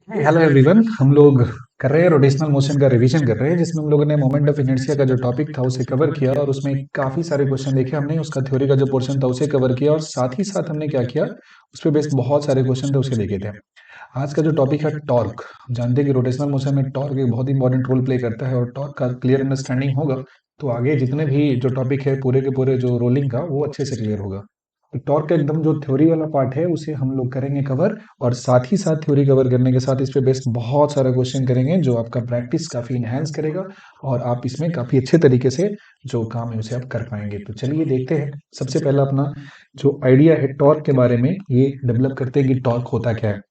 Hello everyone. हम लोग कर रहे हैं रोटेशनल मोशन का रिवीजन कर रहे हैं, जिसमें हम लोगों ने मोमेंट ऑफ इनर्शिया का जो टॉपिक था उसे कवर किया और उसमें काफी सारे क्वेश्चन देखे हमने। उसका थ्योरी का जो पोर्शन था उसे कवर किया और साथ ही साथ हमने क्या किया, उस पर बेस्ड बहुत सारे क्वेश्चन थे उसे देखे थे। आज का जो टॉपिक है टॉर्क, जानते हैं कि रोटेशनल मोशन में टॉर्क एक बहुत इंपॉर्टेंट रोल प्ले करता है और टॉर्क का क्लियर अंडरस्टैंडिंग होगा तो आगे जितने भी जो टॉपिक है पूरे के पूरे जो रोलिंग का वो अच्छे से क्लियर होगा। टॉर्क का एकदम जो थ्योरी वाला पार्ट है उसे हम लोग करेंगे कवर, और साथ ही साथ थ्योरी कवर करने के साथ इस पे बेस्ड बहुत सारा क्वेश्चन करेंगे जो आपका प्रैक्टिस काफी इनहेंस करेगा और आप इसमें काफी अच्छे तरीके से जो काम है उसे आप कर पाएंगे। तो चलिए देखते हैं। सबसे पहला अपना जो आइडिया है टॉर्क के बारे में ये डेवलप करते हैं कि टॉर्क होता क्या है।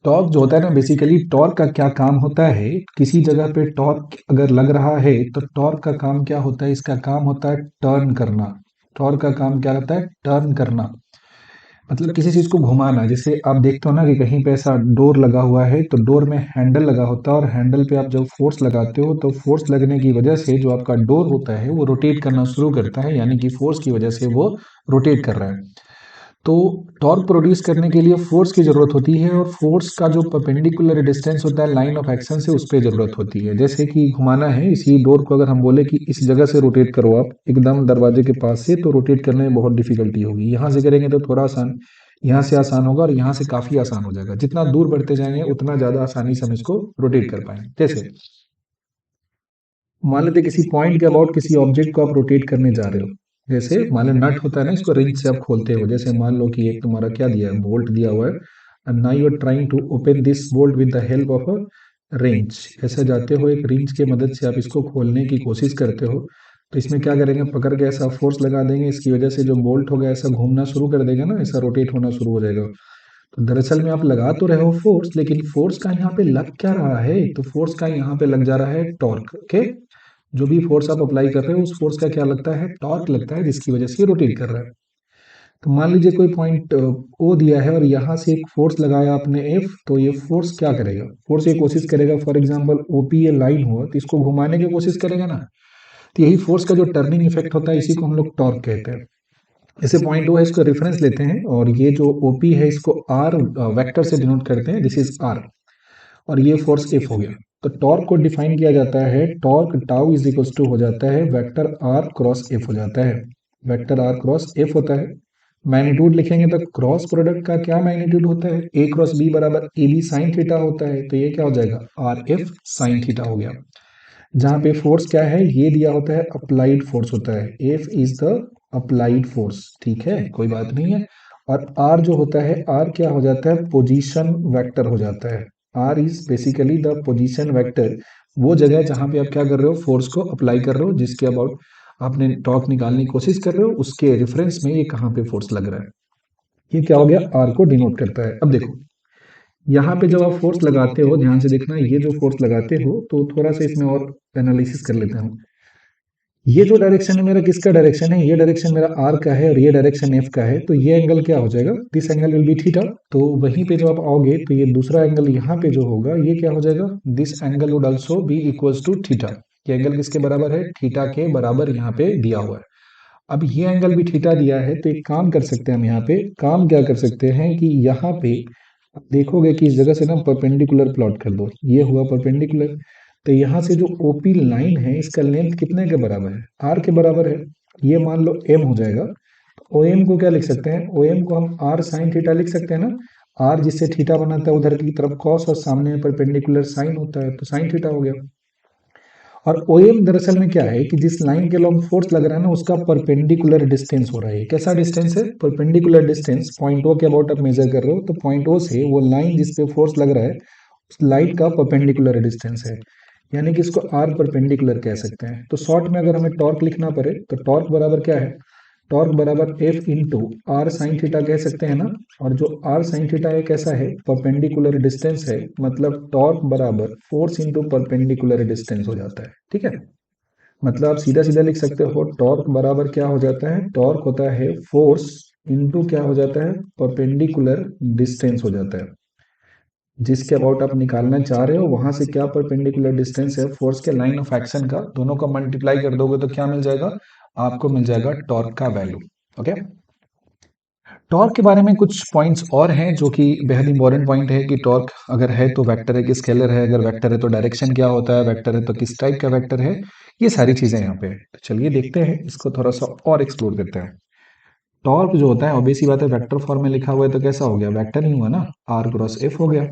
टॉर्क जो होता है ना, बेसिकली टॉर्क का क्या काम होता है। किसी जगह पे टॉर्क अगर लग रहा है तो टॉर्क का काम क्या होता है, इसका काम होता है टर्न करना। टॉर्क का काम क्या होता है, टर्न करना। मतलब किसी चीज को घुमाना। जैसे आप देखते हो ना कि कहीं पे ऐसा डोर लगा हुआ है तो डोर में हैंडल लगा होता है और हैंडल पे आप जब फोर्स लगाते हो तो फोर्स लगने की वजह से जो आपका डोर होता है वो रोटेट करना शुरू करता है, यानी कि फोर्स की वजह से वो रोटेट कर रहा है। तो टॉर्क प्रोड्यूस करने के लिए फोर्स की जरूरत होती है और फोर्स का जो परपेंडिकुलर डिस्टेंस होता है लाइन ऑफ एक्शन से उस पर जरूरत होती है। जैसे कि घुमाना है इसी डोर को, अगर हम बोले कि इस जगह से रोटेट करो आप एकदम दरवाजे के पास से, तो रोटेट करने में बहुत डिफिकल्टी होगी। यहाँ से करेंगे तो थोड़ा आसान, यहाँ से आसान होगा और यहाँ से काफी आसान हो जाएगा। जितना दूर बढ़ते जाएंगे उतना ज्यादा आसानी से हम इसको रोटेट कर पाएंगे। जैसे मान लेते किसी पॉइंट के अबाउट किसी ऑब्जेक्ट को आप रोटेट करने जा रहे हो। जैसे मान लो नट होता है ना, इसको रिंच से आप खोलते हो। जैसे मान लो कि एक तुम्हारा क्या दिया है, बोल्ट दिया हुआ है, and now you are trying to open this bolt with the help of a wrench. ऐसे जाते हो, एक रिंच के मदद से आप इसको खोलने की कोशिश करते हो। तो इसमें क्या करेंगे, पकड़ के ऐसा फोर्स लगा देंगे, इसकी वजह से जो बोल्ट होगा ऐसा घूमना शुरू कर देगा ना, ऐसा रोटेट होना शुरू हो जाएगा। तो दरअसल में आप लगा तो रहे हो फोर्स, लेकिन फोर्स का यहाँ पे लग क्या रहा है, तो फोर्स का यहाँ पे लग जा रहा है टॉर्क। ओके, जो भी फोर्स आप अप्लाई कर रहे हो उस फोर्स का क्या लगता है, टॉर्क लगता है, जिसकी वजह से ये रोटेट कर रहा है। तो मान लीजिए कोई पॉइंट ओ दिया है और यहाँ से एक फोर्स लगाया आपने एफ, तो ये फोर्स क्या करेगा, फोर्स ये कोशिश करेगा, फॉर एग्जांपल ओपी ये लाइन हो तो इसको घुमाने की कोशिश करेगा ना। तो यही फोर्स का जो टर्निंग इफेक्ट होता है इसी को हम लोग टॉर्क कहते हैं। जैसे पॉइंट ओ है, इसको रेफरेंस लेते हैं और ये जो ओपी है इसको आर वेक्टर से डिनोट करते हैं, दिस इज आर, और ये फोर्स एफ हो गया। तो टॉर्क को डिफाइन किया जाता है, torque tau is equal to हो जाता है वेक्टर आर क्रॉस एफ हो जाता है। वेक्टर आर क्रॉस एफ होता है। मैग्नीट्यूड लिखेंगे तो क्रॉस प्रोडक्ट का क्या मैग्नीट्यूड होता है, ए क्रॉस बी बराबर ए बी साइन थीटा होता है। तो ये क्या हो जाएगा, आर एफ साइन थीटा हो गया। जहां पे फोर्स क्या है ये दिया होता है, अप्लाइड फोर्स होता है, F is the applied force. ठीक है, कोई बात नहीं है। और आर जो होता है, आर क्या हो जाता है, पोजीशन वेक्टर हो जाता है। R is basically the position vector, वो जगह जहां पे आप क्या कर रहे हो, फोर्स को अप्लाई कर रहे हो, जिसके अबाउट आपने टॉर्क निकालने की कोशिश कर रहे हो, उसके रेफरेंस में ये कहाँ पे फोर्स लग रहा है। ये क्या हो गया, आर को डिनोट करता है। अब देखो यहाँ पे जब आप फोर्स लगाते हो, ध्यान से देखना, ये जो फोर्स लगाते हो तो थोड़ा सा इसमें और एनालिसिस कर लेते हैं हम। ये जो डायरेक्शन है मेरा, किसका डायरेक्शन है, ये डायरेक्शन मेरा आर का है और ये डायरेक्शन एफ का है। तो ये एंगल क्या हो जाएगा, this angle will be theta. तो वहीं पे जब आप आओगे तो ये दूसरा एंगल यहाँ पे जो होगा ये क्या हो जाएगा, this angle would also be equals to theta. ये एंगल किसके बराबर है, थीटा के बराबर यहाँ पे दिया हुआ है। अब ये एंगल भी थीटा दिया है तो एक काम कर सकते हैं हम, यहाँ पे काम क्या कर सकते हैं कि यहाँ पे आप देखोगे कि इस जगह से ना परपेंडिकुलर प्लॉट कर दो, ये हुआ परपेंडिकुलर। तो यहाँ से जो ओपी लाइन है इसका लेंथ कितने के बराबर है, आर के बराबर है। ये मान लो एम हो जाएगा। ओ एम को क्या लिख सकते हैं, ओ एम को हम आर साइन थीटा लिख सकते हैं ना। आर जिससे थीटा बनाता है उधर की तरफ कॉस और सामने परपेंडिकुलर साइन होता है, तो साइन थीटा हो गया। और ओ एम दरअसल में क्या है कि जिस लाइन के लॉन्ग फोर्स लग रहा है ना उसका परपेंडिकुलर डिस्टेंस हो रहा है। कैसा डिस्टेंस है, परपेंडिकुलर डिस्टेंस। पॉइंट ओ के अबाउट आप मेजर कर रहे हो तो पॉइंट ओ से वो लाइन जिसपे फोर्स लग रहा है उस लाइन का परपेंडिकुलर डिस्टेंस है, यानी कि इसको आर परपेंडिकुलर कह सकते हैं। तो शॉर्ट में अगर हमें टॉर्क लिखना पड़े तो टॉर्क बराबर क्या है, टॉर्क बराबर F into R sine theta कह सकते हैं ना। और जो आर साइन थीटा है कैसा है, परपेंडिकुलर डिस्टेंस है, मतलब टॉर्क बराबर फोर्स इंटू परपेंडिकुलर डिस्टेंस हो जाता है। ठीक है, मतलब आप सीधा सीधा लिख सकते हो, टॉर्क बराबर क्या हो जाता है, टॉर्क होता है फोर्स इंटू क्या हो जाता है, परपेंडिकुलर डिस्टेंस हो जाता है। जिसके अबाउट आप निकालना चाह रहे हो वहां से क्या परपेंडिकुलर डिस्टेंस है, फोर्स के लाइन ऑफ एक्शन का, दोनों का मल्टीप्लाई कर दोगे तो क्या मिल जाएगा, आपको मिल जाएगा टॉर्क का वैल्यू। ओके, टॉर्क के बारे में कुछ पॉइंट्स और हैं जो कि बेहद इंपॉर्टेंट पॉइंट है कि टॉर्क अगर है तो वेक्टर है कि स्केलर है, अगर वेक्टर है तो डायरेक्शन क्या होता है, वेक्टर है तो किस टाइप का वेक्टर है, ये सारी चीजें यहाँ पे। तो चलिए देखते हैं, इसको थोड़ा सा और एक्सप्लोर करते हैं। टॉर्क जो होता है ऑब्वियस सी बात है, वेक्टर फॉर्म में लिखा हुआ है तो कैसा हो गया, वेक्टर ही हुआ ना, आर क्रॉस एफ हो गया।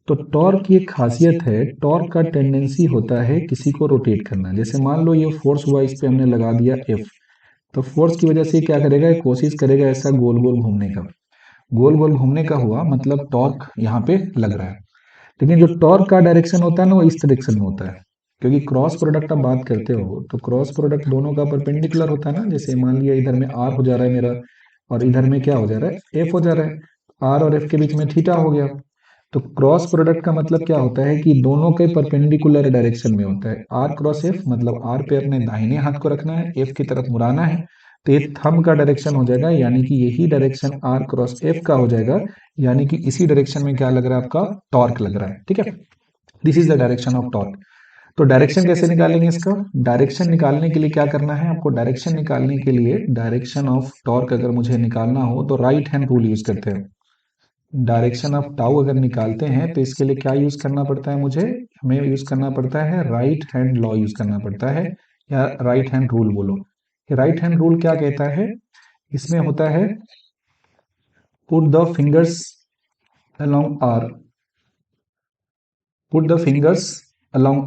तो टॉर्क की एक खासियत है, टॉर्क का टेंडेंसी होता है किसी को रोटेट करना। जैसे मान लो ये फोर्स हुआ, इस पे हमने लगा दिया एफ, तो फोर्स की वजह से क्या करेगा, ये कोशिश करेगा ऐसा गोल गोल घूमने का। गोल गोल घूमने का हुआ मतलब टॉर्क यहाँ पे लग रहा है। लेकिन जो टॉर्क का डायरेक्शन होता है ना, वो इस डायरेक्शन में होता है। क्योंकि क्रॉस प्रोडक्ट आप बात करते हो तो क्रॉस प्रोडक्ट दोनों का परपेंडिकुलर होता है ना। जैसे मान लिया इधर में आर हो जा रहा है मेरा, और इधर में क्या हो जा रहा है, एफ हो जा रहा है। आर और एफ के बीच में थीटा हो गया। तो क्रॉस प्रोडक्ट का मतलब क्या होता है कि दोनों के परपेंडिकुलर डायरेक्शन में होता है। आर क्रॉस एफ मतलब आर पे अपने दाहिने हाथ को रखना है, एफ की तरफ मुड़ाना है, तो ये थंब का डायरेक्शन हो जाएगा, यानी कि यही डायरेक्शन आर क्रॉस एफ का हो जाएगा। यानी कि इसी डायरेक्शन में क्या लग रहा है, आपका टॉर्क लग रहा है। ठीक है, this is the direction of torque. तो डायरेक्शन कैसे निकालेंगे इसका, डायरेक्शन निकालने के लिए क्या करना है आपको, डायरेक्शन निकालने के लिए डायरेक्शन ऑफ टॉर्क अगर मुझे निकालना हो तो राइट हैंड रूल यूज करते हैं। डायरेक्शन ऑफ टाउ अगर निकालते हैं तो इसके लिए क्या यूज करना पड़ता है मुझे, हमें यूज करना पड़ता है राइट हैंड लॉ यूज करना पड़ता है, या राइट हैंड रूल बोलो। राइट हैंड रूल क्या कहता है, इसमें होता है put the fingers along R, put the fingers along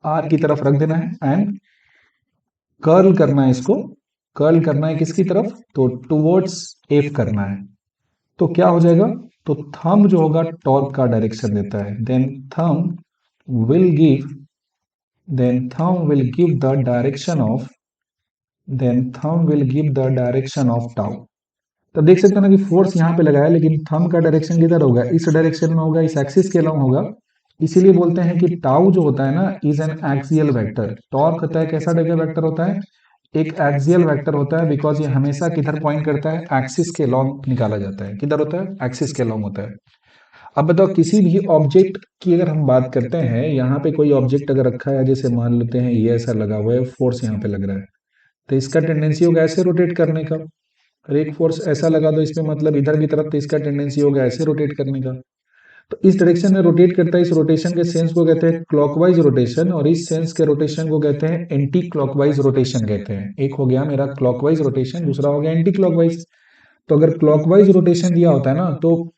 R की तरफ रख देना है, एंड कर्ल करना है इसको। कर्ल करना है किसकी तरफ, तो टुवर्ड्स एफ करना है। तो क्या हो जाएगा, तो थंब जो होगा टॉर्क का डायरेक्शन देता है, will give then thumb will give the direction of tau. तो देख सकते हो ना कि फोर्स यहाँ पे लगाया, लेकिन थंब का डायरेक्शन किधर होगा, इस डायरेक्शन में होगा, इस एक्सिस के अलावा होगा। इसीलिए बोलते हैं कि टाउ जो होता है ना, is an axial vector. Torque होता है कैसा टाइप का वेक्टर होता है, एक एक्सियल वेक्टर होता है, बिकॉज ये हमेशा किधर पॉइंट करता है, एक्सिस के लॉन्ग निकाला जाता है। किधर होता है, एक्सिस के लॉन्ग होता है। अब बताओ, किसी भी ऑब्जेक्ट की अगर हम बात करते हैं, यहाँ पे कोई ऑब्जेक्ट अगर रखा है, जैसे मान लेते हैं ये ऐसा लगा हुआ है, फोर्स यहाँ पे लग रहा है, तो इसका टेंडेंसी होगा ऐसे रोटेट करने का। और एक फोर्स ऐसा लगा दो इसमें, मतलब इधर की तरफ, तो इसका टेंडेंसी होगा ऐसे रोटेट करने का। तो इस डायरेक्शन में रोटेट करता है, इस रोटेशन के सेंस को कहते हैं क्लॉकवाइज रोटेशन, और इस सेंस के रोटेशन को कहते हैं एंटी क्लॉकवाइज रोटेशन कहते हैं। एक हो गया मेरा क्लॉकवाइज रोटेशन, दूसरा हो गया एंटी क्लॉकवाइज। तो अगर क्लॉकवाइज रोटेशन दिया होता है ना, तो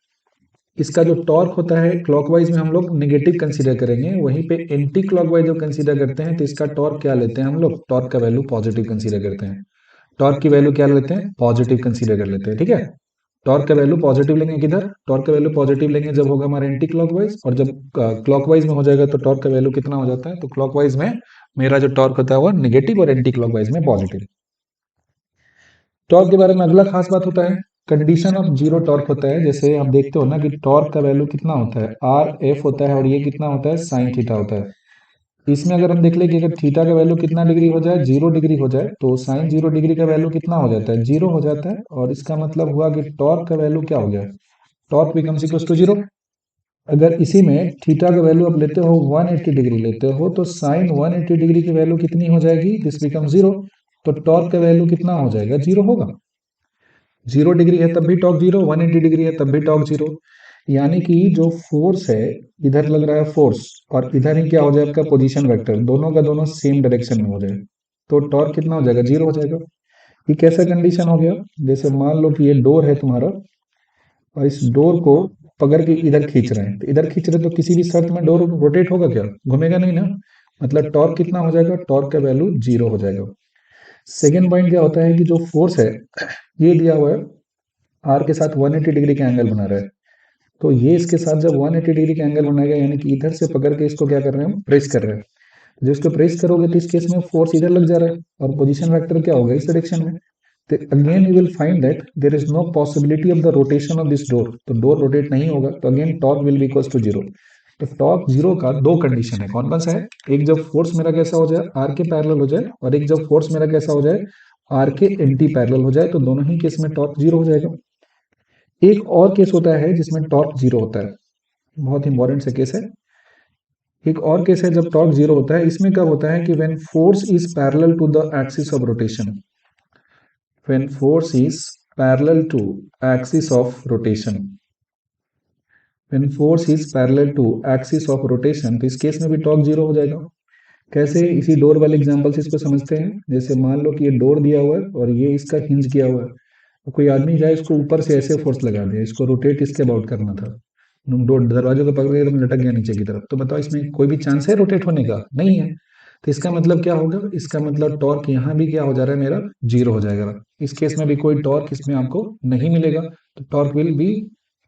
इसका जो टॉर्क होता है क्लॉकवाइज में हम लोग नेगेटिव कंसीडर करेंगे, वहीं पे एंटी क्लॉकवाइज जब कंसीडर करते हैं तो इसका टॉर्क क्या लेते हैं हम लोग, टॉर्क का वैल्यू पॉजिटिव कंसीडर करते हैं। टॉर्क की वैल्यू क्या लेते हैं, पॉजिटिव कंसीडर कर लेते हैं। ठीक है, टॉर्क का वैल्यू पॉजिटिव लेंगे किधर, टॉर्क का वैल्यू पॉजिटिव लेंगे जब होगा हमारा एंटी क्लॉकवाइज, और जब क्लॉकवाइज में हो जाएगा तो टॉर्क का वैल्यू कितना हो जाता है, तो क्लॉकवाइज में मेरा जो टॉर्क होता है वो नेगेटिव, और एंटी क्लॉकवाइज में पॉजिटिव। टॉर्क के बारे में अगला खास बात होता है कंडीशन ऑफ जीरो टॉर्क होता है। जैसे आप देखते हो ना कि टॉर्क का वैल्यू कितना होता है, आर एफ होता है, और ये कितना होता है, साइन थीटा होता है। इसमें अगर हम देख ले कि अगर थीटा का वैल्यू कितना डिग्री हो जाए, 0 डिग्री हो जाए, तो साइन 0 डिग्री का वैल्यू कितना हो जाता है, 0 हो जाता है। और इसका मतलब हुआ कि टॉर्क का वैल्यू क्या हो गया, टॉर्क बिकम्स इक्वल टू 0। अगर इसी में थीटा का वैल्यू आप लेते हो 180 डिग्री लेते हो, तो साइन 180 डिग्री की वैल्यू कितनी हो जाएगी, दिस बिकम 0। तो टॉर्क का वैल्यू कितना हो जाएगा, 0 होगा। 0 डिग्री है तब भी टॉर्क 0, 180 डिग्री है तब भी टॉर्क 0। यानी कि जो फोर्स है, इधर लग रहा है फोर्स, और इधर ही क्या हो जाए आपका पोजीशन वेक्टर, दोनों का दोनों सेम डायरेक्शन में हो जाए, तो टॉर्क कितना हो जाएगा, 0 हो जाएगा। ये कैसा कंडीशन हो गया, जैसे मान लो कि ये डोर है तुम्हारा, और इस डोर को पकड़ के इधर खींच रहे हैं, तो इधर खींच रहे हैं, तो किसी भी शर्त में डोर रोटेट होगा क्या, घूमेगा नहीं ना। मतलब टॉर्क कितना हो जाएगा, टॉर्क का वैल्यू 0 हो जाएगा। सेकेंड पॉइंट क्या होता है कि जो फोर्स है ये दिया हुआ है, आर के साथ 180 डिग्री का एंगल बना रहा है, तो ये इसके साथ जब 180 डिग्री का एंगल बनाएगा, यानी कि इधर से पकड़ के इसको क्या कर रहे हैं, हम प्रेस कर रहे हैं। जब इसको प्रेस करोगे तो इस केस में फोर्स इधर लग जा रहा है, और पोजीशन वेक्टर क्या होगा, इस डायरेक्शन में। तो again you will find that there is no possibility of the rotation of this door, तो डोर रोटेट नहीं होगा, तो again torque will be equals to 0। तो टॉर्क 0 का दो कंडीशन है, कौन कौन सा है, एक जब फोर्स मेरा कैसा हो जाए, आर के पैरेलल हो जाए, और एक जब फोर्स मेरा कैसा हो जाए, आर के एंटी पैरेलल हो जाए, तो दोनों ही केस में टॉर्क 0 हो जाएगा। एक और केस होता है जिसमें टॉर्क 0 होता है, बहुत इंपॉर्टेंट सा केस है। एक और केस है जब टॉर्क 0 होता है, इसमें कब होता है कि when force is parallel to the axis of rotation. When force is parallel to axis of rotation. When force is parallel to axis of rotation, तो इस केस में भी टॉर्क जीरो हो जाएगा। कैसे? इसी डोर वाले एग्जांपल से इसको समझते हैं। जैसे मान लो कि ये डोर दिया हुआ है और ये इसका हिंज किया हुआ है, तो कोई आदमी जाए इसको ऊपर से ऐसे फोर्स लगा दे, इसको रोटेट इसके अबाउट करना था, डोर दरवाजे को पकड़ के एकदम लटक गया नीचे की तरफ, तो बताओ इसमें कोई भी चांस है रोटेट होने का? नहीं है। तो इसका मतलब क्या होगा? इसका मतलब टॉर्क यहाँ भी क्या हो जा रहा है मेरा? जीरो हो जाएगा। इस केस में भी कोई टॉर्क इसमें आपको नहीं मिलेगा, तो torque will be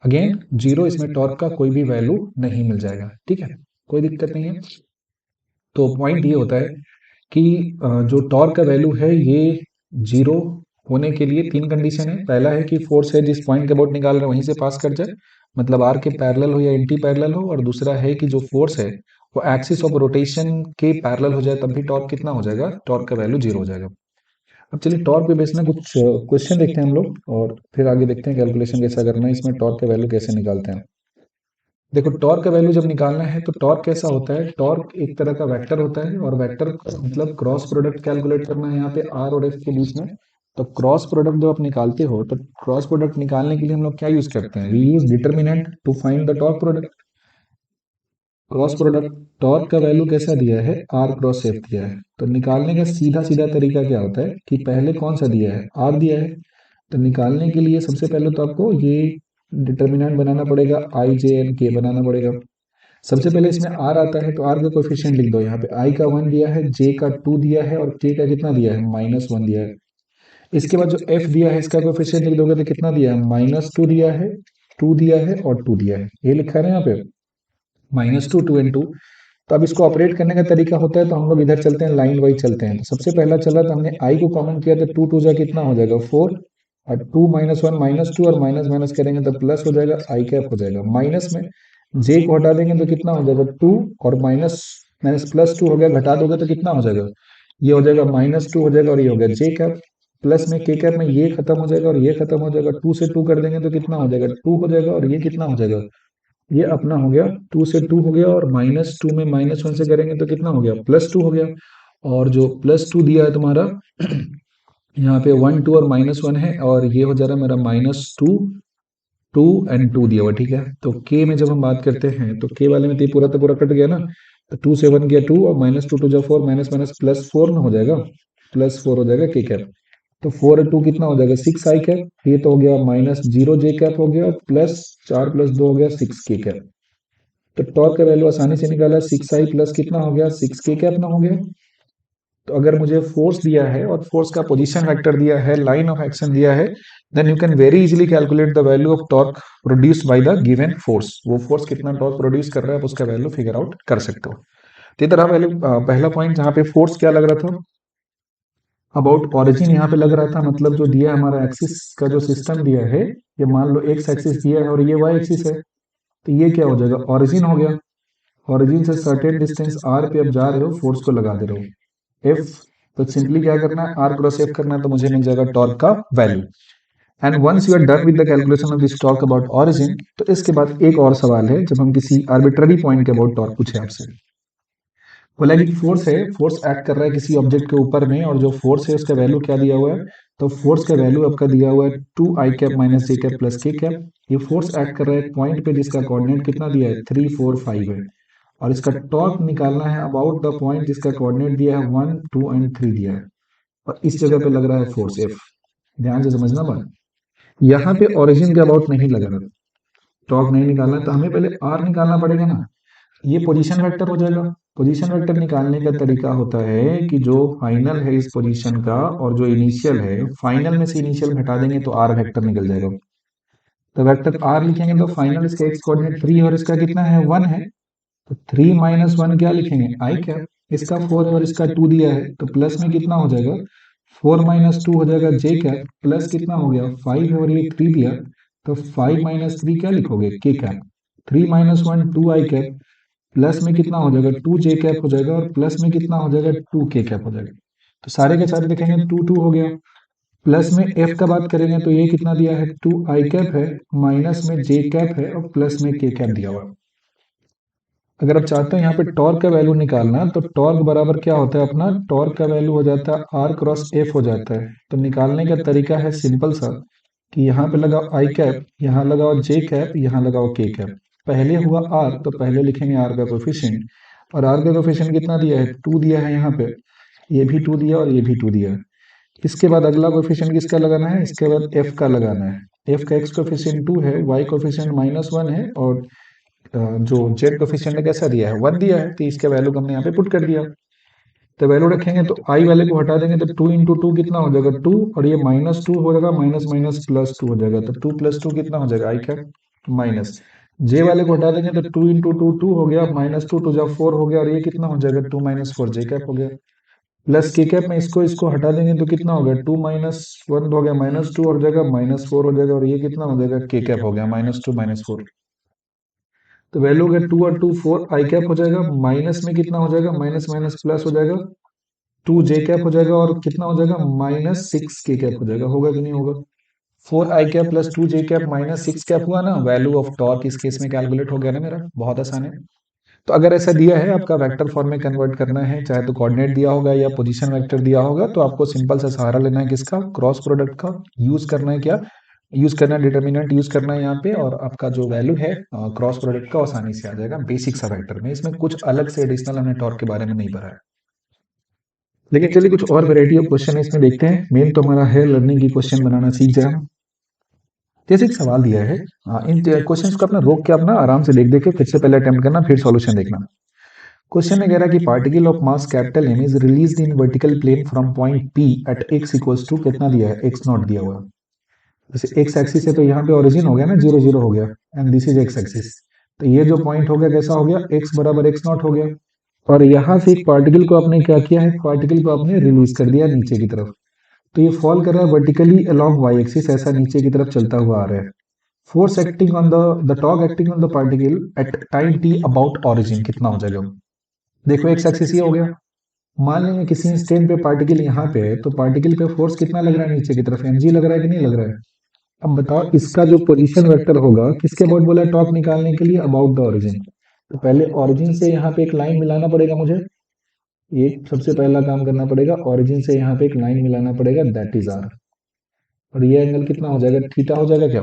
again zero. इसमें टॉर्क का कोई भी वैल्यू नहीं मिल जाएगा। ठीक है, कोई दिक्कत नहीं है। तो पॉइंट ये होता है कि जो टॉर्क का वैल्यू है ये जीरो होने के लिए तीन कंडीशन है। पहला है कि फोर्स है जिस पॉइंट के अबाउट निकाल रहे हैं वहीं से पास कर जाए, मतलब आर के पैरेलल हो या एंटी पैरेलल हो। और दूसरा है कि जो फोर्स है वो एक्सिस ऑफ रोटेशन के पैरेलल हो जाए, तब भी टॉर्क कितना हो जाएगा? टॉर्क का वैल्यू जीरो हो जाएगा। अब चलिए टॉर्क पे बेस में कुछ क्वेश्चन देखते हैं हम लोग, और फिर आगे देखते हैं कैलकुलेशन कैसा करना है, इसमें टॉर्क का वैल्यू कैसे निकालते हैं। देखो टॉर्क का वैल्यू जब निकालना है तो टॉर्क कैसा होता है? टॉर्क एक तरह का वेक्टर होता है, और वेक्टर मतलब क्रॉस प्रोडक्ट कैलकुलेट करना है यहाँ पे आर और एफ के बीच में। तो क्रॉस प्रोडक्ट जब आप निकालते हो तो क्रॉस प्रोडक्ट निकालने के लिए हम लोग क्या यूज करते हैं? We use determinant to find the torque product. Cross product torque का वैल्यू कैसा दिया है? आर क्रॉस एफ दिया है। तो निकालने का सीधा सीधा तरीका क्या होता है कि पहले कौन सा दिया है? आर दिया है। तो निकालने के लिए सबसे पहले तो आपको ये डिटर्मिनेंट बनाना पड़ेगा, आई जे एन के बनाना पड़ेगा। सबसे पहले इसमें आर आता है तो आर का कोएफिशिएंट लिख दो। यहाँ पे आई का 1 दिया है, जे का 2 दिया है, और के का कितना दिया है? -1 दिया है। इसके बाद जो एफ दिया है इसका कोएफिशिएंट लिख दोगे तो कितना दिया है? -2 दिया है, 2 दिया है और 2 दिया है। ये लिखा है ना यहाँ पे, -2, 2 एंड 2। तो अब इसको ऑपरेट करने का तरीका होता है, तो हम लोग इधर चलते हैं, लाइन वाइज चलते हैं। तो सबसे पहला चला तो हमने आई को कॉमन किया, तो 2 2 जा कितना हो जाएगा? 4, और 2 -1 -2, और माइनस माइनस करेंगे तो प्लस हो जाएगा, आई कैप हो जाएगा। माइनस में जे को हटा देंगे तो कितना हो जाएगा? 2, और माइनस माइनस प्लस 2 हो गया, घटा दोगे तो कितना हो जाएगा? ये हो जाएगा -2 हो जाएगा, और ये हो गया जे कैप। प्लस में के कैप में ये खत्म हो जाएगा और ये खत्म हो जाएगा, 2 से 2 कर देंगे तो कितना हो जाएगा? 2 हो जाएगा, और ये कितना हो जाएगा? ये अपना हो गया 2 से 2 हो गया, और -2 में -1 से करेंगे तो कितना हो गया? +2 हो गया। और जो +2 दिया है तुम्हारा यहाँ पे 1 2 और -1 है, और ये हो जा रहा है मेरा -2, 2 एंड 2 दिया हुआ। ठीक है, तो के में जब हम बात करते हैं तो के वाले में तो पूरा कट गया ना, तो 2 से 1 गया 2, और -2 2 जा 4, माइनस माइनस +4 ना हो जाएगा, +4 हो जाएगा के कैप। तो 4 और 2 कितना हो जाएगा? 6 आई कैप। ये तो हो गया -0 जे कैप हो गया, प्लस 4 + 2 हो गया 6 के कैप। तो टॉर्क का वैल्यू आसानी से निकाला, 6i प्लस कितना हो गया? 6k कैप ना हो गया। तो अगर मुझे फोर्स दिया है और फोर्स का पोजीशन वेक्टर दिया है, लाइन ऑफ एक्शन दिया है, then you can very easily calculate the value of torque produced by the given force. वो फोर्स कितना टॉर्क प्रोड्यूस कर रहा है, आप उसका वैल्यू फिगर आउट कर सकते हो। तो ये तरह पहला पॉइंट जहाँ पे फोर्स क्या लग रहा था, अबाउट ऑरिजिन यहाँ पे लग रहा था, मतलब जो दिया है हमारा एक्सिस का जो सिस्टम दिया है, ये मान लो एक्स एक्सिस दिया है और ये वाई एक्सिस है, तो ये क्या हो जाएगा? ऑरिजिन हो गया। ओरिजिन से सर्टेन डिस्टेंस आर पे अब जा रहे हो, फोर्स को लगा दे रहे हो एफ। तो सिंपली क्या करना है? आर क्रॉस एफ करना है, तो मुझे मिल जाएगा टॉर्क का value. And once you are done with the calculation of this torque about origin, तो इसके बाद एक और सवाल है, जब हम किसी आर्बिट्ररी पॉइंट के अबाउट टॉर्क पूछे आपसे, बोला कि फोर्स है, फोर्स एक्ट कर रहा है किसी ऑब्जेक्ट के ऊपर में, और जो फोर्स है उसका वैल्यू क्या दिया हुआ है? तो फोर्स का वैल्यू आपका दिया हुआ है 2 आई कैप माइनस जे कैप प्लस के कैप। ये फोर्स एक्ट कर रहा है पॉइंट पे जिसका कोऑर्डिनेट कितना दिया है? 3 4 5 है। और इसका टॉर्क निकालना है अबाउट द पॉइंट जिसका कोऑर्डिनेट दिया है 1 2 एंड 3 दिया है, और इस जगह पे लग रहा है फोर्स एफ। ध्यान से समझना बात, यहाँ पे ओरिजिन के अबाउट नहीं लग रहा, टॉर्क नहीं निकालना है, तो हमें पहले आर निकालना पड़ेगा ना। ये पोजीशन वेक्टर हो जाएगा। पोजीशन वेक्टर निकालने का तरीका होता है कि जो फाइनल है इस पोजीशन का और जो इनिशियल है, फाइनल में से इनिशियल घटा देंगे तो आर वेक्टर निकल जाएगा। तो वेक्टर आर लिखेंगे तो फाइनल इसका एक्स कोऑर्डिनेट 3 और इसका कितना है? 1 है। तो 3 - 1 क्या लिखेंगे? आई कैप। इसका 4 है और इसका 2 दिया है, तो प्लस में कितना हो जाएगा? 4 - 2 हो जाएगा जे कैप, प्लस कितना हो गया? 5 है और ये 3 दिया, तो 5 - 3 क्या लिखोगे? के कैप। 3 - 1 2 आई कैप, प्लस में कितना हो जाएगा? 2 जे कैप हो जाएगा, और प्लस में कितना हो जाएगा? 2 के कैप हो जाएगा। तो सारे के सारे देखेंगे 2 2 हो गया। प्लस में एफ का बात करेंगे तो ये कितना दिया है? 2 आई कैप है, माइनस में जे कैप है, और प्लस में के कैप दिया हुआ है। अगर आप चाहते हो यहाँ पे टॉर्क का वैल्यू निकालना, तो टॉर्क बराबर क्या होता है अपना, टॉर्क का वैल्यू हो जाता है आर क्रॉस एफ हो जाता है। तो निकालने का तरीका है सिंपल सा, कि यहाँ पे लगाओ आई कैप, यहाँ लगाओ जे कैप, यहाँ लगाओ के कैप। पहले हुआ आर, तो पहले लिखेंगे आर का कोफिशिएंट, और आर का कोफिशिएंट कितना दिया है, 2 दिया है यहाँ पे, ये भी 2 दिया और ये भी 2 दिया है। इसके बाद अगला कोफिशिएंट किसका लगाना है, इसके बाद एफ का लगाना है। एफ का एक्स कोफिशिएंट 2 है, वाई कोफिशिएंट -1 है, और जो जेड कोफिशिएंट ने कैसा दिया है, 1 दिया है, तो इसके वैल्यू को हमने यहाँ पे पुट कर दिया। तो वैल्यू रखेंगे तो आई वाले को हटा देंगे, तो 2 × 2 कितना हो जाएगा 2, और ये -2 हो जाएगा, माइनस माइनस +2 हो जाएगा, तो 2 + 2 कितना हो जाएगा आई कैप माइनस। जे वाले को हटा देंगे तो 2 × 2 2 हो गया, -2 2 जा 4 हो गया, और ये कितना हो जाएगा 2 - 4 जे कैप हो गया। प्लस के कैप में इसको इसको हटा देंगे तो कितना हो गया 2 - 1 हो गया, -2 हो जाएगा, -4 हो जाएगा, और ये कितना हो जाएगा के कैप हो गया, -2 -4। तो वैल्यू हो गया 2 और 2 4, आई कैप हो जाएगा, माइनस में कितना हो जाएगा, माइनस माइनस प्लस हो जाएगा, 2 जे कैप हो जाएगा, और कितना हो जाएगा -6 के कैप हो जाएगा। होगा कि नहीं होगा, 4 आई कैप प्लस 2 जे कैप -6 कैप हुआ ना, वैल्यू ऑफ टॉर्क इस केस में कैलकुलेट हो गया ना मेरा, बहुत आसान है। तो अगर ऐसा दिया है, आपका वेक्टर फॉर्म में कन्वर्ट करना है, चाहे तो कोऑर्डिनेट दिया होगा या पोजीशन वेक्टर दिया होगा, तो आपको सिंपल सा सहारा लेना है किसका, क्रॉस प्रोडक्ट का। यूज करना है क्या, यूज करना है डिटर्मिनेंट यूज करना है यहाँ पे, और आपका जो वैल्यू है क्रॉस प्रोडक्ट का आसानी से आ जाएगा बेसिक सा वेक्टर में। इसमें कुछ अलग से एडिशनल हमने टॉर्क के बारे में नहीं पढ़ा है। लेकिन चलिए कुछ और वेराइटी ऑफ क्वेश्चन इसमें देखते हैं। मेन तो हमारा है लर्निंग की क्वेश्चन बनाना सीख जाए हम। जैसे एक सवाल दिया है, इन क्वेश्चंस को अपना रोक के अपना आराम से देख देख के फिर से पहले अटेम्प्ट करना, फिर सॉल्यूशन देखना। क्वेश्चन में कह रहा है कि particle of mass capital M is released in vertical plane from point P at X equals to कितना दिया है, एक्स नॉट दिया हुआ है। जैसे एक्स एक्सिस है तो यहाँ पे ओरिजिन हो गया ना, 0 0 हो गया, and this is x axis. तो ये जो पॉइंट हो गया कैसा हो गया, एक्स बराबर एक्स नॉट हो गया। और यहाँ से एक पार्टिकल को आपने क्या किया है, पार्टिकल को आपने रिलीज कर दिया नीचे की तरफ। तो ये फॉल कर रहा है वर्टिकली अलोंग वाई एक्सिस, ऐसा नीचे की तरफ चलता हुआ आ रहा है। Force acting on the torque acting on the particle at time T about origin कितना हो जाएगा। देखो एक्स एक्सिस ये हो गया। मान लेंगे किसी इंस्टेंट पे पार्टिकल यहाँ पे है, तो पार्टिकल पे फोर्स कितना लग रहा है नीचे की तरफ, mg लग रहा है कि नहीं लग रहा है। अब बताओ इसका जो पोजीशन वेक्टर होगा किसके अबाउट बोला है, टॉर्क निकालने के लिए, अबाउट द ओरिजिन। तो पहले ओरिजिन से यहाँ पे एक लाइन मिलाना पड़ेगा मुझे, ये सबसे पहला काम करना पड़ेगा, ओरिजिन से यहाँ पे एक लाइन मिलाना पड़ेगा, दैट इज आर। और ये एंगल कितना हो जाएगा, थीटा हो जाएगा क्या।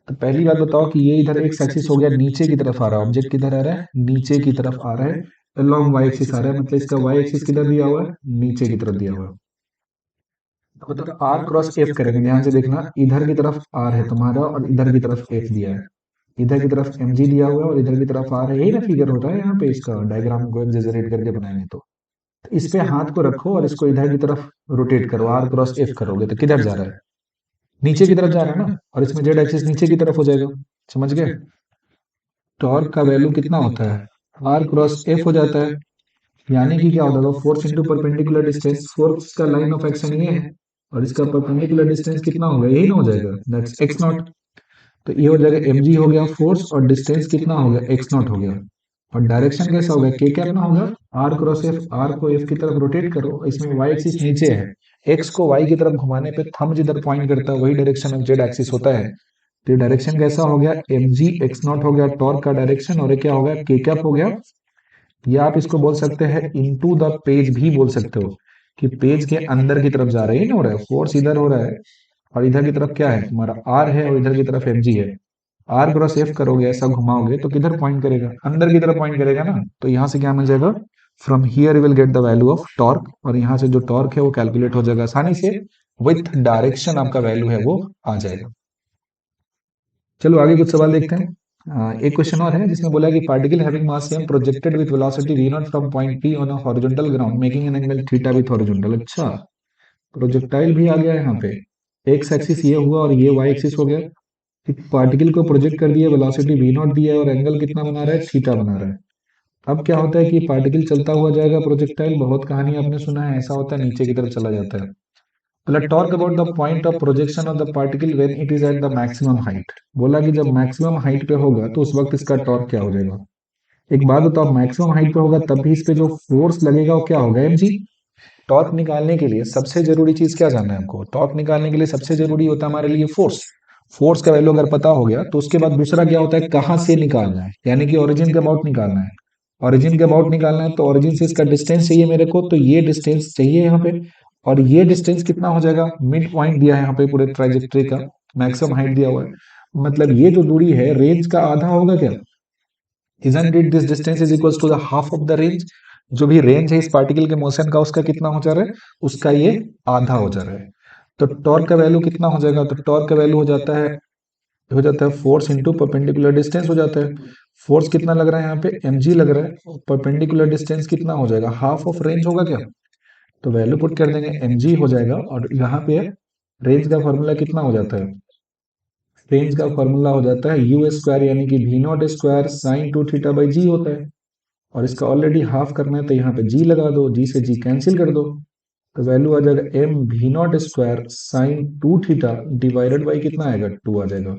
तो पहली बात बताओ कि ये इधर एक्स एक्सिस हो गया, नीचे की तरफ आ रहा है, ऑब्जेक्ट किधर आ रहा है, नीचे की तरफ आ रहा है, लॉन्ग वाई एक्सिस आ रहा है, मतलब इसका वाई एक्सिस किधर दिया हुआ है, नीचे की तरफ दिया हुआ है। तो मतलब आर क्रॉस एफ करेंगे, ध्यान से देखना, इधर की तरफ आर है तुम्हारा और इधर की तरफ एफ दिया है, इधर की तरफ एम जी दिया हुआ है और इधर की तरफ आर है। यही ना फिगर होता है यहाँ पे, इसका डायग्राम को एक्सेजरेट करके बनाएंगे तो इस पे हाथ को रखो और इसको इधर की तरफ रोटेट करो, आर क्रॉस एफ करोगे तो किधर जा रहा है, नीचे की तरफ जा रहा है ना, और इसमें जेड एक्सिस नीचे की तरफ हो जाएगा। समझ गए। टॉर्क का वैल्यू कितना होता है, आर क्रॉस एफ हो जाता है, यानी कि क्या होगा, force into perpendicular distance, force का लाइन ऑफ एक्शन ये है और इसका परपेंडिकुलर डिस्टेंस कितना होगा, यही ना हो जाएगा, दैट्स एक्स नॉट। तो ये हो जाएगा एम जी हो गया फोर्स, और डिस्टेंस कितना हो गया, एक्स नॉट हो गया, और डायरेक्शन कैसा होगा, के कैप ना होगा, आर क्रॉस एफ, आर को एफ की तरफ रोटेट करो, इसमें वाई एक्सिस नीचे है, एक्स को वाई की तरफ घुमाने पे थंब जिधर पॉइंट करता है वही डायरेक्शन ऑफ जेड एक्सिस होता है। तो डायरेक्शन कैसा हो गया, एम जी एक्स नॉट हो गया टॉर्क का डायरेक्शन, और ये क्या हो गया, के कैप हो गया। या आप इसको बोल सकते हैं इनटू द पेज भी बोल सकते हो, कि पेज के अंदर की तरफ जा रहे हैं ना, हो रहा है फोर्स इधर हो रहा है, और इधर की तरफ क्या है तुम्हारा आर है, और इधर की तरफ एम जी है। आर क्रॉस एफ करोगे, ऐसा घुमाओगे तो किधर पॉइंट करेगा, अंदर की तरफ पॉइंट करेगा ना। तो यहाँ से क्या मिल जाएगा, from here will get the value of torque, और यहाँ से जो टॉर्क है वो कैलकुलेट हो जाएगा आसानी से, विथ डायरेक्शन आपका वैल्यू है वो आ जाएगा। चलो आगे कुछ सवाल देखते हैं। एक क्वेश्चन और है जिसमें बोला है कि particle having mass m projected with velocity v not from point p on a horizontal ground making an angle theta with horizontal. अच्छा, प्रोजेक्टाइल भी आ गया है यहाँ पे, एक्स एक्सिस ये हुआ और ये वाई एक्सिस हो गया। एक पार्टिकल को प्रोजेक्ट कर दिया, वेलोसिटी v नॉट दिया है और एंगल कितना बना रहा है, थीटा बना रहा है। अब क्या होता है कि पार्टिकल चलता हुआ जाएगा, प्रोजेक्टाइल, बहुत कहानी आपने सुना है, ऐसा होता है नीचे की तरफ चला जाता है। मतलब talk about the point of projection of the particle when it is at the maximum height. बोला कि जब मैक्सिमम हाइट पे होगा तो उस वक्त इसका टॉर्क क्या हो जाएगा। एक बात बताओ, मैक्सिमम हाइट पे होगा तब भी इस पे जो फोर्स लगेगा वो क्या होगा, mg। टॉर्क निकालने के लिए सबसे जरूरी चीज क्या जानना है हमको, टॉर्क निकालने के लिए सबसे जरूरी होता है हमारे लिए फोर्स। फोर्स का वैल्यू अगर पता हो गया तो उसके बाद दूसरा क्या होता है, कहाँ से निकालना है, यानी कि ओरिजिन के अबाउट निकालना है। ओरिजिन के अबाउट निकालना है तो ओरिजिन से इसका डिस्टेंस चाहिए मेरे को, तो ये डिस्टेंस चाहिए यहाँ पे। और ये डिस्टेंस कितना हो जाएगा, मिड पॉइंट दिया है यहाँ पे पूरे ट्राइजेक्टरी का, मैक्सिमम हाइट दिया हुआ है, मतलब ये जो दूरी है रेंज का आधा होगा क्या, isn't it this distance is equals to the half of the range। जो भी रेंज है इस पार्टिकल के मोशन का उसका कितना हो जा रहा है, उसका ये आधा हो जा रहा है। तो टॉर्क का वैल्यू कितना हो जाएगा, तो टॉर्क का वैल्यू हो जाता है फोर्स इंटू परपेंडिकुलर डिस्टेंस हो जाता है। फोर्स कितना लग रहा है यहाँ पे, mg लग रहा है, परपेंडिकुलर डिस्टेंस कितना हो जाएगा, हाफ ऑफ रेंज होगा क्या, तो वैल्यू पुट कर देंगे mg हो जाएगा। और यहाँ पे रेंज का फॉर्मूला कितना हो जाता है, रेंज का फॉर्मूला हो जाता है यू स्क्वायर यानी कि v naught square sine two theta by g होता है। और इसका ऑलरेडी हाफ करना है तो यहाँ पे जी लगा दो, जी से जी कैंसिल कर दो, तो वैल्यू आ जाएगा m v naught square sine two theta divided by कितना आएगा, टू आ जाएगा।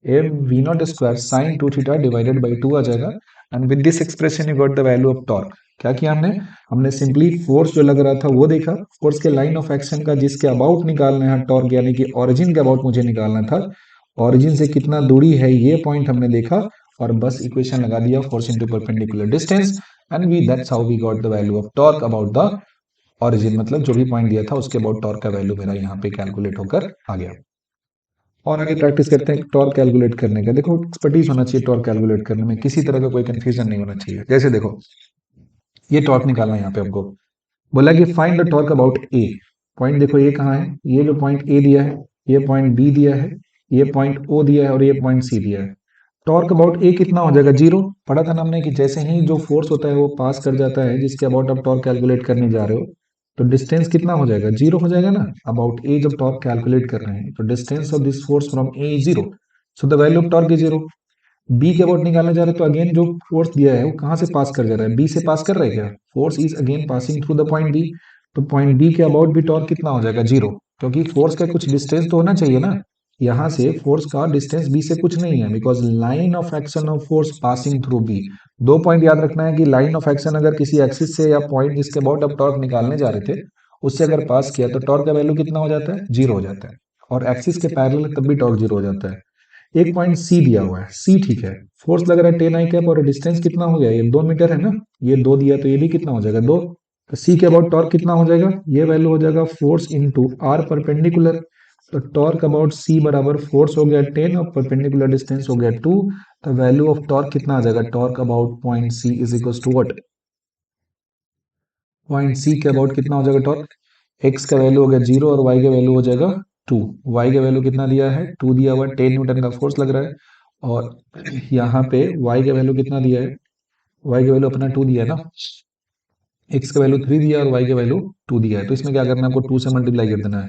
M v naught square sine two theta divided by two आ जाएगा। And with this expression you got the value of torque. क्या किया हमने, हमने सिंपली फोर्स जो लग रहा था वो देखा, फोर्स के लाइन ऑफ एक्शन का जिसके अबाउट निकालना है टॉर्क, यानी कि ओरिजिन के अबाउट मुझे निकालना था, ओरिजिन से कितना दूरी है ये पॉइंट हमने देखा, और बस इक्वेशन लगा दिया force into perpendicular distance, and we that's how we got the value of torque about the origin, मतलब जो भी पॉइंट दिया था उसके अबाउट टॉर्क का वैल्यू मेरा यहाँ पे कैलकुलेट होकर आ गया। और आगे प्रैक्टिस करते हैं टॉर्क कैलकुलेट करने का। देखो एक्सपर्टीज होना चाहिए टॉर्क कैलकुलेट करने में, किसी तरह का कोई कंफ्यूजन नहीं होना चाहिए। जैसे देखो ये टॉर्क निकालना है यहाँ पे हमको, बोला कि find the torque about A. Point देखो ये कहाँ है, ये जो पॉइंट ए दिया है, ये पॉइंट बी दिया है, ये पॉइंट ओ दिया है और ये पॉइंट सी दिया है। टॉर्क अबाउट ए कितना हो जाएगा, जीरो। पढ़ा था ना हमने कि जैसे ही जो फोर्स होता है वो पास कर जाता है जिसके अबाउट आप टॉर्क कैलकुलेट करने जा रहे हो, तो डिस्टेंस कितना हो जाएगा, जीरो हो जाएगा ना। अबाउट ए जब टॉर्क कैलकुलेट कर रहे हैं तो distance of this force from A is zero, so the value of torque is zero. B के अबाउट निकालने जा रहे हैं तो अगेन जो फोर्स दिया है वो कहाँ से पास कर जा रहा है, बी से पास कर रहा है क्या, force is again passing through the point B. तो पॉइंट बी के अबाउट भी टॉर्क कितना हो जाएगा, जीरो, क्योंकि फोर्स का कुछ डिस्टेंस तो होना चाहिए ना। यहाँ से फोर्स का डिस्टेंस बी से कुछ नहीं है, because line of action of force passing through B. दो पॉइंट याद रखना है कि लाइन ऑफ एक्शन अगर किसी एक्सिस से या पॉइंट जिसके अबाउट आप टॉर्क निकालने जा रहे थे उससे अगर पास किया तो टॉर्क का वैल्यू कितना हो जाता है, जीरो हो जाता है। और एक्सिस के पैरेलल तब भी टॉर्क जीरो हो जाता है। एक पॉइंट सी दिया हुआ है, सी ठीक है, फोर्स लग रहा है 10 आई कैप और डिस्टेंस कितना हो गया, ये 2 मीटर है ना, ये दो दिया तो ये भी कितना हो जाएगा, दो। तो सी के अबाउट टॉर्क कितना हो जाएगा, ये वैल्यू हो जाएगा फोर्स इनटू आर परपेंडिकुलर। तो टॉर्क अबाउट सी बराबर फोर्स हो गया 10 और परपेंडिकुलर डिस्टेंस हो गया 2। तो वैल्यू ऑफ टॉर्क कितना आ जाएगा, torque about point C is equal to what, point C के अबाउट कितना हो जाएगा टॉर्क, एक्स का वैल्यू हो गया जीरो और वाई का वैल्यू हो जाएगा टू। वाई का वैल्यू कितना दिया है, टू दिया हुआ है, 10 न्यूटन का फोर्स लग रहा है। और यहाँ पे वाई का वैल्यू कितना दिया है, वाई का वैल्यू अपना टू दिया है ना, एक्स का वैल्यू थ्री दिया है और वाई का वैल्यू टू दिया है, तो इसमें क्या करना है आपको, टू से मल्टीप्लाई कर देना है।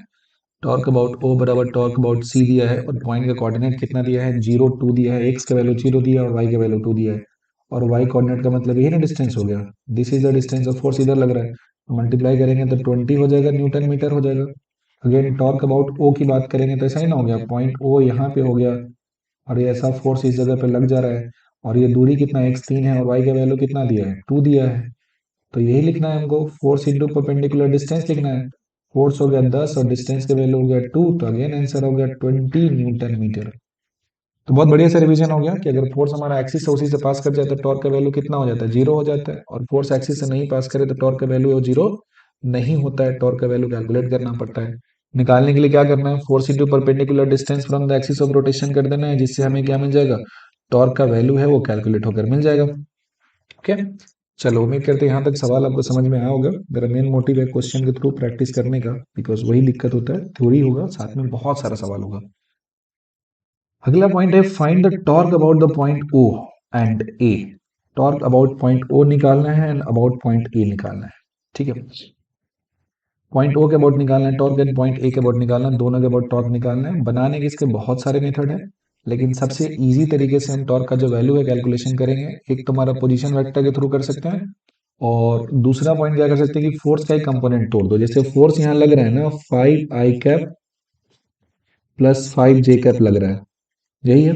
टॉर्क अबाउट ओ बराबर टॉर्क अबाउट सी दिया है और पॉइंट का कोऑर्डिनेट कितना दिया है, जीरो टू दिया है, एक्स का वैल्यू जीरो दिया है और वाई का वैल्यू टू दिया है। और वाई कोऑर्डिनेट का मतलब यही ना डिस्टेंस हो गया, this is the distance of force, इधर लग रहा है, मल्टीप्लाई करेंगे तो 20 हो जाएगा, न्यूटन मीटर हो जाएगा। अगेन टॉर्क अबाउट ओ की बात करेंगे तो ऐसा ही ना हो गया, पॉइंट ओ यहाँ पे हो गया और ये ऐसा फोर्स इस जगह पे लग जा रहा है, और ये दूरी कितना एक्स तीन है और वाई का वैल्यू कितना दिया है, टू दिया है। तो यही लिखना है हमको, फोर्स इंटू परपेंडिकुलर डिस्टेंस लिखना है। फोर्स हो गया 10 और डिस्टेंस का वैल्यू हो गया 2, तो अगेन आंसर हो गया 20 न्यूटन मीटर। तो बहुत बढ़िया सा रिवीजन हो गया कि अगर फोर्स हमारा एक्सिस से उसी से पास कर जाए तो टॉर्क का वैल्यू कितना हो जाता है, जीरो हो जाता है। और फोर्स एक्सिस से नहीं पास करे तो टॉर्क का वैल्यू जीरो नहीं होता है, टॉर्क का वैल्यू कैलकुलेट करना पड़ता है। निकालने के लिए क्या करना है, force into perpendicular distance from the axis of rotation कर देना है, जिससे हमें क्या मिल जाएगा, टॉर्क का वैल्यू है वो कैलकुलेट होकर मिल जाएगा। ओके, चलो उम्मीद करते हैं यहाँ तक सवाल आपको समझ में आया होगा। मेरा मेन मोटिव है क्वेश्चन के थ्रू प्रैक्टिस करने का, बिकॉज वही दिक्कत होता है, थ्योरी होगा साथ में बहुत सारा सवाल होगा। अगला पॉइंट है find the torque about the point O and A. Torque about point O निकालना है एंड अबाउट पॉइंट ए निकालना है। ठीक है, पॉइंट ओ के अबाउट निकालना है टॉर्क एंड पॉइंट ए के अबाउट निकालना है, दोनों के अबाउट टॉर्क निकालना है। बनाने के इसके बहुत सारे मेथड है, लेकिन सबसे इजी तरीके से हम टॉर्क का जो वैल्यू है कैलकुलेशन करेंगे। एक तो हमारा पोजीशन वेक्टर के थ्रू कर सकते हैं, और दूसरा पॉइंट क्या कर सकते हैं कि फोर्स का एक कंपोनेंट तोड़ दो। जैसे फोर्स यहाँ लग रहा है ना 5 i cap plus 5 j cap लग रहा है, यही है।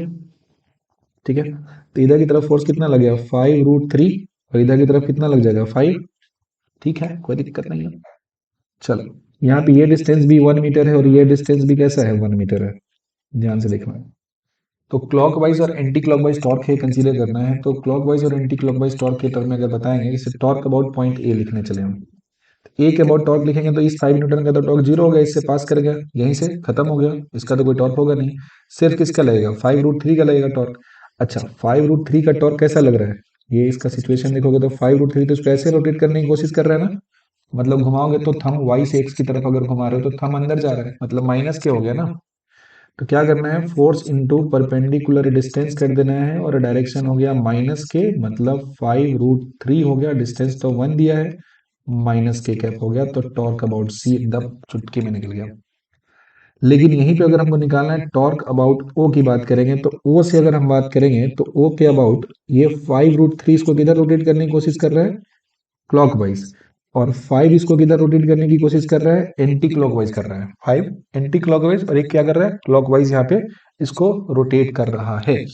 ठीक है, तो इधर की तरफ फोर्स कितना लगेगा 5√3 और इधर की तरफ कितना लग जाएगा 5। ठीक है, कोई दिक्कत नहीं है। चलो यहाँ पे ये डिस्टेंस भी 1 मीटर है और ये डिस्टेंस भी कैसा है 1 मीटर है। ध्यान से देखना। तो क्लॉकवाइज और एंटी क्लॉकवाइज टॉर्क है कंसीडर करना है। तो क्लॉकवाइज और एंटी क्लॉकवाइज टॉर्क के टर्म में अगर बताएंगे, जैसे टॉर्क अबाउट पॉइंट ए लिखने चले हम, ए के अबाउट टॉर्क लिखेंगे तो इस 5 न्यूटन का तो टॉर्क जीरो हो गया, इससे पास कर गया, यहीं से खत्म हो गया, इसका तो कोई टॉर्क होगा नहीं। सिर्फ किसका लगेगा, 5√3 का लगेगा टॉर्क। अच्छा, 5√3 का टॉर्क कैसा लग रहा है, ये इसका सिचुएशन देखोगे तो 5√3 तो इसको ऐसे रोटेट करने की कोशिश कर रहा है ना, मतलब घुमाओगे तो थंब वाई से एक्स की तरफ अगर घुमा रहे हो तो थंब अंदर जा रहा है, मतलब माइनस के हो गया ना। तो क्या करना है, फोर्स इनटू परपेंडिकुलर डिस्टेंस कर देना है, और डायरेक्शन हो गया माइनस के, मतलब 5√3 हो गया, डिस्टेंस तो 1 दिया है, माइनस के कैप हो गया, तो टॉर्क अबाउट सी एकदम चुटकी में निकल गया। लेकिन यहीं पे अगर हमको निकालना है टॉर्क अबाउट ओ की बात करेंगे, तो ओ से अगर हम बात करेंगे तो ओ के अबाउट ये 5√3 इसको किधर रोटेट करने की कोशिश कर रहा है, क्लॉकवाइज, और 5 इसको किधर रोटेट करने की कोशिश कर रहा है, एंटी क्लॉकवाइज कर रहा है। 5 एंटी क्लॉकवाइज और एक क्या कर रहा है, क्लॉकवाइज, यहाँ पे इसको रोटेट कर रहा है।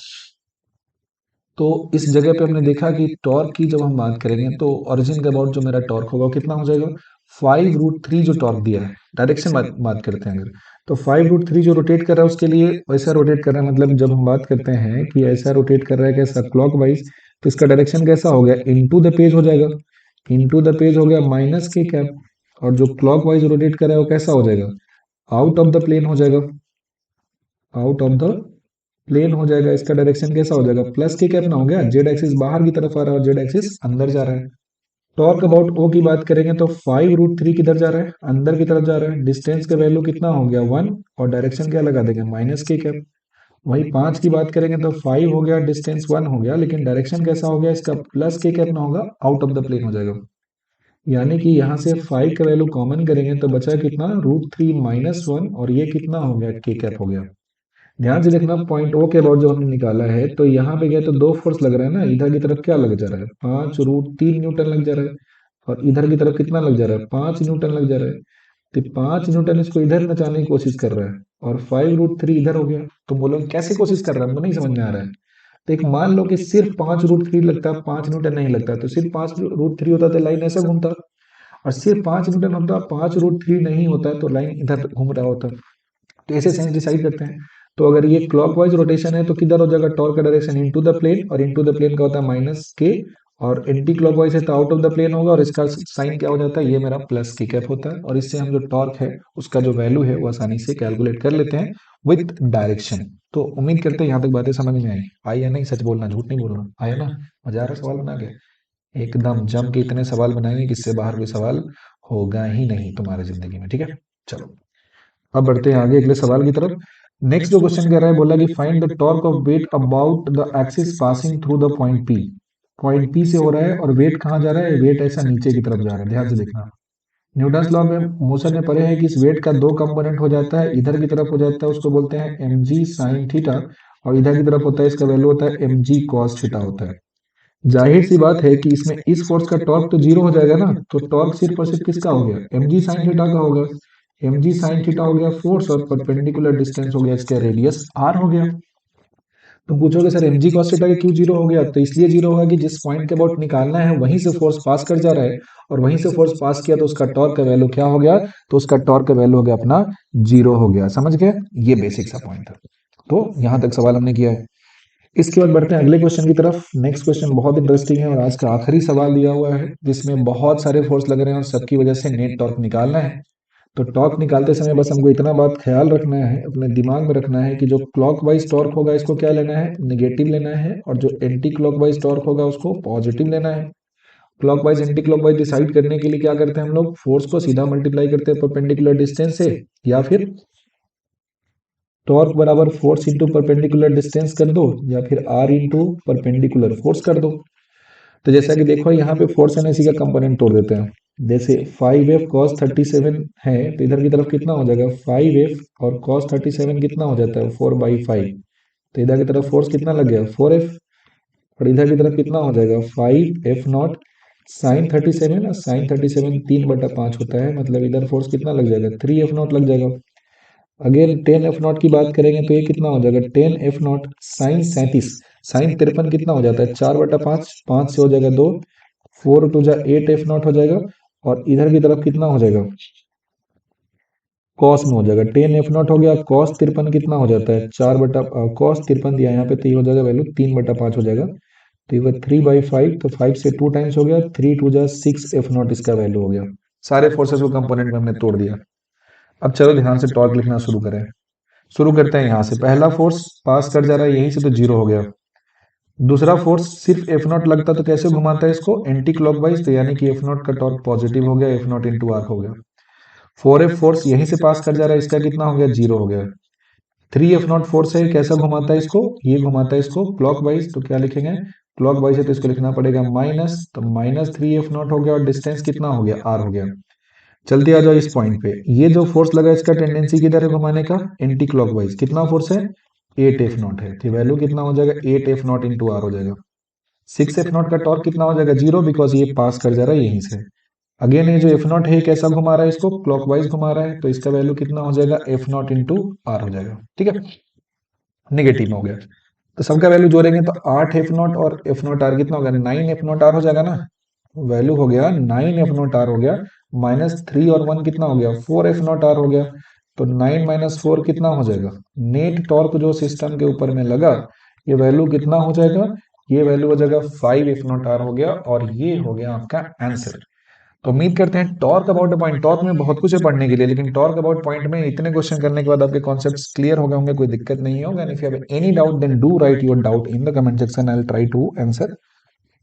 तो इस जगह पे हमने देखा कि टॉर्क की जब हम बात करेंगे तो ओरिजिन के अबाउट जो मेरा टॉर्क होगा वो कितना हो जाएगा, 5√3 जो टॉर्क दिया है, डायरेक्शन बात करते हैं अगर, तो 5√3 जो रोटेट कर रहा है उसके लिए वैसा रोटेट कर रहा है, मतलब जब हम बात करते हैं कि ऐसा रोटेट कर रहा है कैसा, क्लॉकवाइज, तो इसका डायरेक्शन कैसा हो गया, इनटू द पेज हो जाएगा, इनटू द पेज हो गया माइनस के कैप, और जो क्लॉकवाइज रोटेट कर रहा है वो कैसा हो जाएगा, आउट ऑफ द प्लेन हो जाएगा, आउट ऑफ द प्लेन हो जाएगा, इसका डायरेक्शन कैसा हो जाएगा, प्लस के कैप ना हो गया, जेड एक्सिस बाहर की तरफ आ रहा है और जेड एक्सिस अंदर जा रहा है। टॉर्क अबाउट ओ की बात करेंगे तो 5√3 किधर जा रहा है, अंदर की तरफ जा रहा है, डिस्टेंस का वैल्यू कितना हो गया 1, और डायरेक्शन क्या लगा देंगे, माइनस के कैप। वही 5 की बात करेंगे तो 5 हो गया, डिस्टेंस 1 हो गया, लेकिन डायरेक्शन कैसा हो गया इसका, प्लस के कैप ना होगा, आउट ऑफ द प्लेन हो जाएगा। यानी कि यहाँ से 5 का वैल्यू कॉमन करेंगे तो बचा कितना, √3 -1, और ये कितना हो गया, के कैप हो गया। ध्यान से देखना, पॉइंट ओ के अबाउट जब हमने निकाला है तो यहाँ पे गया तो दो फोर्स लग रहा है ना, इधर की तरफ क्या लग जा रहा है, 5√3 न्यूटन लग जा रहा है, और इधर की तरफ कितना लग जा रहा है, 5 न्यूटन लग जा रहा है। तो 5 न्यूटन इसको इधर नचाने की कोशिश कर रहा है, और 5√3 इधर हो गया। तो बोलो कैसे कोशिश कर रहा है, हमको नहीं समझ में आ रहा है। तो एक मान लो कि सिर्फ 5√3 लगता, 5 न्यूटन नहीं लगता, तो सिर्फ 5√3 होता तो लाइन ऐसा घूमता, और सिर्फ 5 न्यूटन होता, 5√3 नहीं होता तो लाइन इधर घूम रहा होता। तो ऐसे सेंस डिसाइड करते हैं। तो अगर ये क्लॉकवाइज रोटेशन है तो किधर हो जाएगा, टॉर्क का डायरेक्शन इनटू द प्लेन, और इनटू द प्लेन का होता है माइनस के, और एंटी क्लॉकवाइज है तो आउट ऑफ द प्लेन होगा, और इसका साइन क्या हो जाता है, ये मेरा प्लस की कैप होता है, और इससे हम जो टॉर्क है उसका जो वैल्यू है वो आसानी से कैलकुलेट कर लेते हैं विथ डायरेक्शन। तो उम्मीद करते हैं यहाँ तक बातें समझ में आई, आई या नहीं, सच बोलना झूठ नहीं बोलना, आया ना, मजा आ रहा सवाल बना के, एकदम जम के इतने सवाल बनाएंगे कि इससे बाहर कोई सवाल होगा ही नहीं तुम्हारी जिंदगी में, ठीक है। चलो अब बढ़ते हैं आगे अगले सवाल की तरफ। नेक्स्ट जो क्वेश्चन कह रहा है, बोला कि find the torque of weight about the axis passing through the point P. Point P से हो रहा है और वेट कहाँ जा रहा है, वेट ऐसा नीचे की तरफ जा रहा है, ध्यान से देखना। न्यूटन्स लॉ में मोशन में पढ़े हैं कि इस वेट का दो कंपोनेंट हो जाता है, इधर की तरफ हो जाता है उसको बोलते हैं एम जी साइन थीटा, और इधर की तरफ होता है इसका वैल्यू होता है एम जी कॉस थीटा होता है। जाहिर सी बात है कि इसमें इस फोर्स का टॉर्क तो जीरो हो जाएगा ना, तो टॉर्क सिर्फ और सिर्फ किसका हो गया, एम जी साइन थीटा का होगा। एम जी साइन थीटा हो गया फोर्स, और परपेंडिकुलर डिस्टेंस हो गया इसका रेडियस आर हो गया। तुम पूछोगे sir M G cos theta का क्यों जीरो हो गया, तो इसलिए जीरो होगा कि जिस पॉइंट के अबाउट निकालना है वहीं से फोर्स पास कर जा रहा है, और वहीं से फोर्स पास किया तो उसका टॉर्क का वैल्यू क्या हो गया, तो उसका टॉर्क का वैल्यू हो गया अपना जीरो हो गया, समझ गए, ये बेसिक सा पॉइंट था। तो यहां तक सवाल हमने किया है। इसके बाद बढ़ते हैं अगले क्वेश्चन की तरफ। नेक्स्ट क्वेश्चन बहुत इंटरेस्टिंग है और आज का आखिरी सवाल दिया हुआ है, जिसमें बहुत सारे फोर्स लग रहे हैं और सबकी वजह से नेट टॉर्क निकालना है। तो टॉर्क निकालते समय बस हमको इतना बात ख्याल रखना है, अपने दिमाग में रखना है कि जो क्लॉकवाइज टॉर्क होगा इसको क्या लेना है, नेगेटिव लेना है, और जो एंटी क्लॉकवाइज टॉर्क होगा उसको पॉजिटिव लेना है। क्लॉकवाइज एंटी क्लॉकवाइज डिसाइड करने के लिए क्या करते हैं हम लोग, फोर्स को सीधा मल्टीप्लाई करते हैं परपेंडिकुलर डिस्टेंस से, या फिर टॉर्क बराबर फोर्स इंटू परपेंडिकुलर डिस्टेंस कर दो, या फिर आर इंटू परपेंडिकुलर फोर्स कर दो। तो जैसा कि देखो यहाँ पे फोर्स एंड इसी का कंपोनेंट तोड़ देते हैं। जैसे 5f cos 37 है तो इधर की तरफ कितना हो जाएगा 5f, और cos 37 कितना हो जाता है 4/5, तो इधर की तरफ फोर्स कितना लग गया 4f, और इधर की तरफ कितना हो जाएगा 5f0 साइन 37, और साइन 37 3/5 होता है, मतलब इधर फोर्स कितना लग जाएगा 3f0 लग जाएगा। अगेन 10f0 की बात करेंगे तो ये कितना हो जाएगा 10f0 साइन 37, साइन 53 कितना हो जाता है 4/5, 5 से हो जाएगा 2, 4 टू जा 8f0 हो जाएगा, और इधर की तरफ कितना हो जाएगा कॉस में हो जाएगा 10 F0 हो गया। कॉस 53 कितना हो जाता है 4 बटा कॉस 53 दिया यहाँ पे, तो ये हो जाएगा वैल्यू 3/5 हो जाएगा। तो ये 3/5, तो 5 से 2 टाइम्स हो गया, 3×2 = 6 F0 इसका वैल्यू हो गया। सारे फोर्सेस को कंपोनेंट में हमने तोड़ दिया। अब चलो ध्यान से टॉर्क लिखना शुरू करें। शुरू करते हैं यहाँ से, पहला फोर्स पास कर जा रहा है यहीं से, तो 0 हो गया। दूसरा फोर्स सिर्फ F0 लगता तो कैसे घुमाता है इसको, एंटी क्लॉकवाइज, तो यानी कि F0 का टॉर्क पॉजिटिव हो गया, F0 इंटू आर हो गया। 4F फोर्स यहीं से पास कर जा रहा है, इसका कितना हो गया 0 हो गया। 3F0 फोर्स है, कैसा घुमाता है इसको, ये घुमाता है इसको क्लॉकवाइज, तो क्या लिखेंगे, क्लॉकवाइज है तो इसको लिखना पड़ेगा माइनस, तो -3F0 हो गया, और डिस्टेंस कितना हो गया आर हो गया। जल्दी आ जाओ इस पॉइंट पे, ये जो फोर्स लगा इसका टेंडेंसी किधर है घुमाने का, एंटी क्लॉकवाइज। कितना फोर्स है 8F0 है, तो वैल्यू कितना हो जाएगा 8F0 इंटू आर हो जाएगा। 6F0 का टॉर्क कितना हो जाएगा 0, बिकॉज ये पास कर जा रहा है यहीं से। अगेन ये जो F0 है कैसा घुमा रहा है इसको, क्लॉकवाइज घुमा रहा है, तो इसका वैल्यू कितना हो जाएगा F0 इंटू आर हो जाएगा। ठीक है, निगेटिव में हो गया, तो सबका वैल्यू जोड़ेंगे तो 8F0 और F0 आर कितना हो गया 9F0 आर हो जाएगा ना। वैल्यू हो गया 9F0 आर हो गया, -3 और 1 कितना हो गया 4F0 आर हो गया। तो 9 - 4 कितना हो जाएगा, नेट टॉर्क जो सिस्टम के ऊपर में लगा, ये वैल्यू कितना हो जाएगा, ये वैल्यू हो जाएगा 5F0 आर हो गया, और ये हो गया आपका आंसर। तो उम्मीद करते हैं torque about a point, torque में बहुत कुछ है पढ़ने के लिए, लेकिन टॉर्क अबाउट पॉइंट में इतने क्वेश्चन करने के बाद आपके कॉन्सेप्ट्स क्लियर हो गए होंगे, कोई दिक्कत नहीं होगा। If you have any doubt then do write your doubt in the comment section, I will try to answer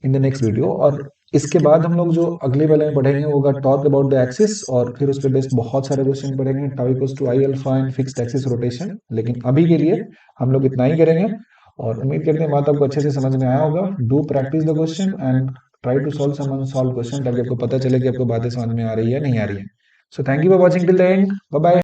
in the next video. और इसके बाद हम लोग जो अगले वाले में पढ़ेंगे वो होगा टॉर्क अबाउट द एक्सिस, और फिर उस पर बेस्ड बहुत सारे क्वेश्चन पढ़ेंगे, tau equals to I alpha and fixed axis rotation. लेकिन अभी के लिए हम लोग इतना ही करेंगे, और उम्मीद करते हैं बात आपको अच्छे से समझ में आया होगा। Do practice the question and try to solve some unsolved question, ताकि आपको पता चले कि आपको बातें समझ में आ रही है नहीं आ रही है। So thank you for watching till the end, bye bye.